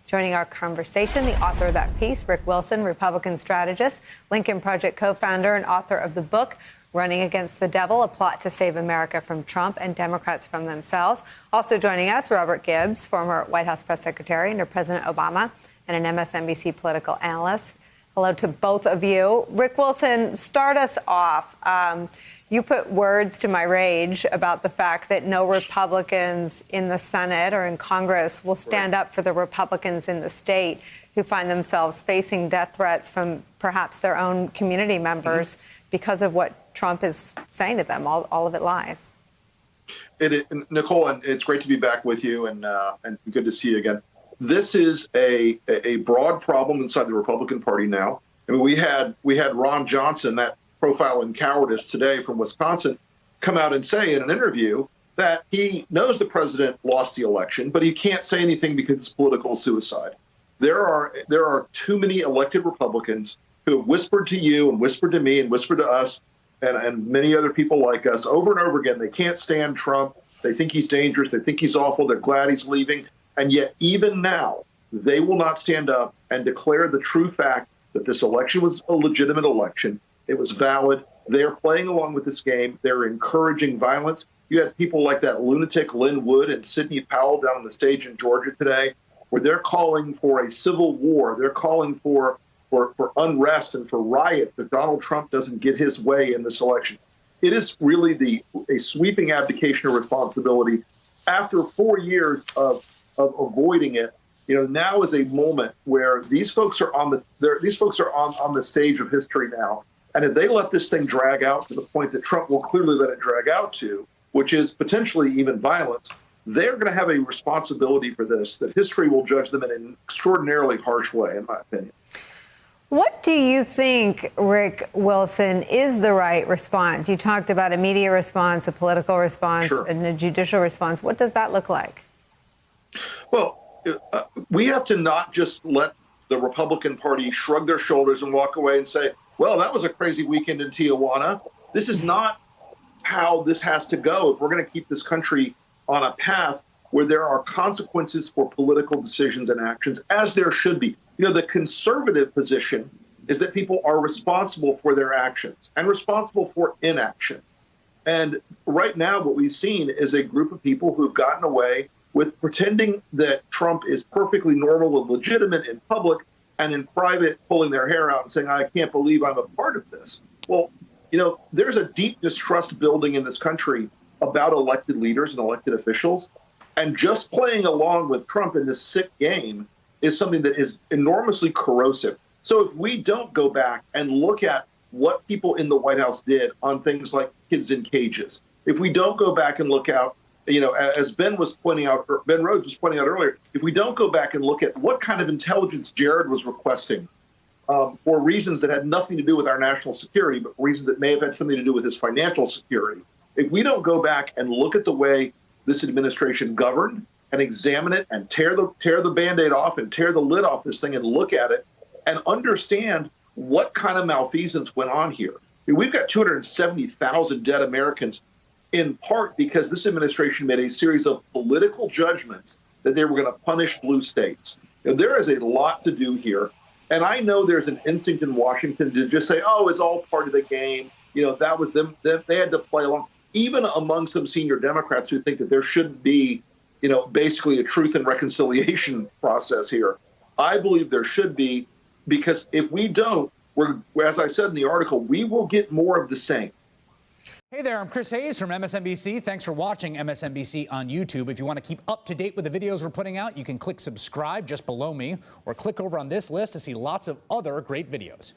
Joining our conversation, the author of that piece, Rick Wilson, Republican strategist, Lincoln Project co-founder and author of the book, Running Against the Devil, A Plot to Save America from Trump and Democrats from Themselves. Also joining us, Robert Gibbs, former White House press secretary under President Obama and an MSNBC political analyst. Hello to both of you. Rick Wilson, start us off. You put words to my rage about the fact that no Republicans in the Senate or in Congress will stand up for the Republicans in the state who find themselves facing death threats from perhaps their own community members because of what Trump is saying to them. All of it lies. Nicole, and it's great to be back with you, and good to see you again. This is a broad problem inside the Republican Party now. I mean, we had Ron Johnson, that profile in cowardice today from Wisconsin, come out and say in an interview that he knows the president lost the election, but he can't say anything because it's political suicide. There are too many elected Republicans who have whispered to you and whispered to me and whispered to us and many other people like us over and over again. They can't stand Trump. They think he's dangerous. They think he's awful. They're glad he's leaving. And yet even now, they will not stand up and declare the true fact that this election was a legitimate election. It was valid. They're playing along with this game. They're encouraging violence. You had people like that lunatic Lynn Wood and Sidney Powell down on the stage in Georgia today, where they're calling for a civil war. They're calling for unrest and for riot that Donald Trump doesn't get his way in this election. It is really a sweeping abdication of responsibility. After 4 years of avoiding it, now is a moment where these folks are on the stage of history now. And if they let this thing drag out to the point that Trump will clearly let it drag out to, which is potentially even violence, they're going to have a responsibility for this, that history will judge them in an extraordinarily harsh way, in my opinion. What do you think, Rick Wilson, is the right response? You talked about a media response, a political response, and a judicial response. What does that look like? Well, we have to not just let the Republican Party shrug their shoulders and walk away and say, well, that was a crazy weekend in Tijuana. This is not how this has to go if we're going to keep this country on a path where there are consequences for political decisions and actions, as there should be. The conservative position is that people are responsible for their actions and responsible for inaction. And right now, what we've seen is a group of people who've gotten away with pretending that Trump is perfectly normal and legitimate in public, and in private pulling their hair out and saying, I can't believe I'm a part of this. Well, there's a deep distrust building in this country about elected leaders and elected officials. And just playing along with Trump in this sick game is something that is enormously corrosive. So if we don't go back and look at what people in the White House did on things like kids in cages, if we don't go back and look out, as Ben Rhodes was pointing out earlier, if we don't go back and look at what kind of intelligence Jared was requesting for reasons that had nothing to do with our national security, but reasons that may have had something to do with his financial security, if we don't go back and look at the way this administration governed and examine it and tear the Band-Aid off and tear the lid off this thing and look at it and understand what kind of malfeasance went on here. We've got 270,000 dead Americans, in part because this administration made a series of political judgments that they were going to punish blue states. There is a lot to do here. And I know there's an instinct in Washington to just say, oh, it's all part of the game. That was them. They had to play along. Even among some senior Democrats who think that there shouldn't be, basically a truth and reconciliation process here. I believe there should be, because if we don't, as I said in the article, we will get more of the same. Hey there, I'm Chris Hayes from MSNBC. Thanks for watching MSNBC on YouTube. If you want to keep up to date with the videos we're putting out, you can click subscribe just below me or click over on this list to see lots of other great videos.